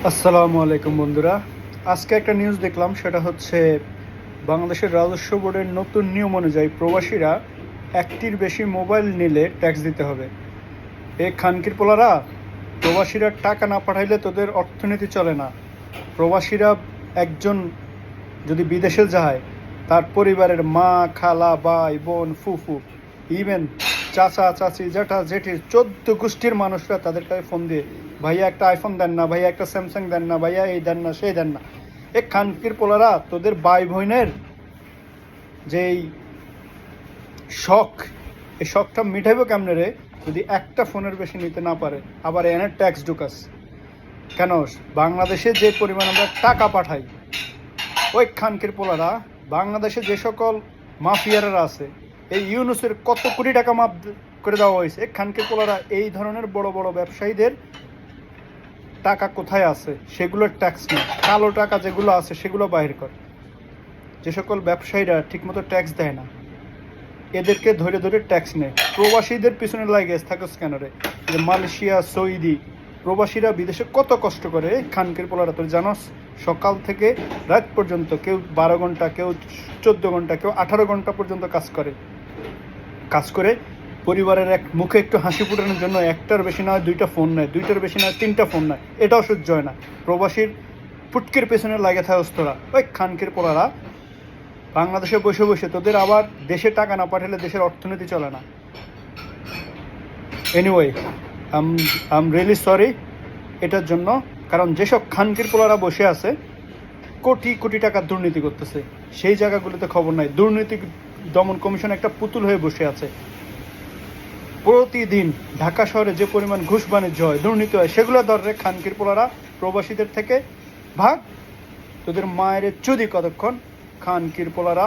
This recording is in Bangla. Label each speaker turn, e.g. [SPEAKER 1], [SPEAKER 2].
[SPEAKER 1] আসসালামু আলাইকুম বন্ধুরা। আজকে একটা নিউজ দেখলাম, সেটা হচ্ছে বাংলাদেশের রাজস্ব বোর্ডের নতুন নিয়ম অনুযায়ী প্রবাসীরা একটির বেশি মোবাইল নিলে ট্যাক্স দিতে হবে। এ খানকির পোলারা, প্রবাসীরা টাকা না পাঠাইলে তোদের অর্থনীতি চলে না। প্রবাসীরা একজন যদি বিদেশে যায়, তার পরিবারের মা, খালা, ভাই, বোন, ফুফু, ইভেন চাচা, চাচি, জ্যাঠা, জেঠি, 14 গোষ্ঠীর মানুষরা তাদের কাছে ফোন দিয়ে, ভাইয়া একটা আইফোন দেন না, ভাইয়া একটা স্যামসাং দেন না, ভাইয়া এই দেন না, সেই দেন না। এ খানকির পোলারা, তোদের ভাই বোনের যেই শখ, এই শখটা মিটাইব কেমনে রে, যদি একটা ফোনের বেশি নিতে না পারে? আবার এনে ট্যাক্স ঢুকাস কেন? বাংলাদেশে যে পরিমাণ আমরা টাকা পাঠাই, ওই খানকির পোলারা বাংলাদেশে যে সকল মাফিয়ারা আছে, এই ইউনুসের কত কোটি টাকা মাফ করে দেওয়া হয়েছে। এই খানকির পোলারা এই ধরনের বড় বড় ব্যবসায়ীদের টাকা কোথায় আছে সেগুলোর ট্যাক্স নেই। কালো টাকা যেগুলো আছে সেগুলো বাহির কর। যে সকল ব্যবসায়ীরা ঠিকমতো ট্যাক্স দেয় না, এদেরকে ধরে ধরে ট্যাক্স নেয়। প্রবাসীদের পিছনে লাগে থাকস কেন রে? যে মালয়েশিয়া, সৌদি, প্রবাসীরা বিদেশে কত কষ্ট করে। খানকির পোলারা তোর জানোস, সকাল থেকে রাত পর্যন্ত কেউ 12 ঘন্টা, কেউ 14 ঘন্টা, কেউ 18 ঘন্টা পর্যন্ত কাজ করে পরিবারের এক মুখে একটু হাসি ফুটানোর জন্য একটার বেশি নয় দুইটা ফোন নেয়, দুইটার বেশি নয় তিনটা ফোন নেয়। এটাও সহ্য হয় না। প্রবাসীর ফুটকির পেছনে লাগে থাকস তোরা। ওই খানকির পোলারা বাংলাদেশে বসে বসে তোদের আবার দেশে টাকা না পাঠালে দেশের অর্থনীতি চলে না। এনিওয়ে, আম রিয়েলি সরি এটার জন্য। কারণ যেসব খানকির পোলারা বসে আছে কোটি কোটি টাকার দুর্নীতি করতেছে, সেই জায়গাগুলোতে খবর নাই। দুর্নীতি দমন কমিশন একটা পুতুল হয়ে বসে আছে। প্রতিদিন ঢাকা শহরে যে পরিমাণ ঘুষ বাণিজ্য হয়, দুর্নীতি হয়, সেগুলো ধরে খানকির পোলারা প্রবাসীদের থেকে ভাগ। তোদের মায়ের চুদি কতক্ষণ খানকির পোলারা।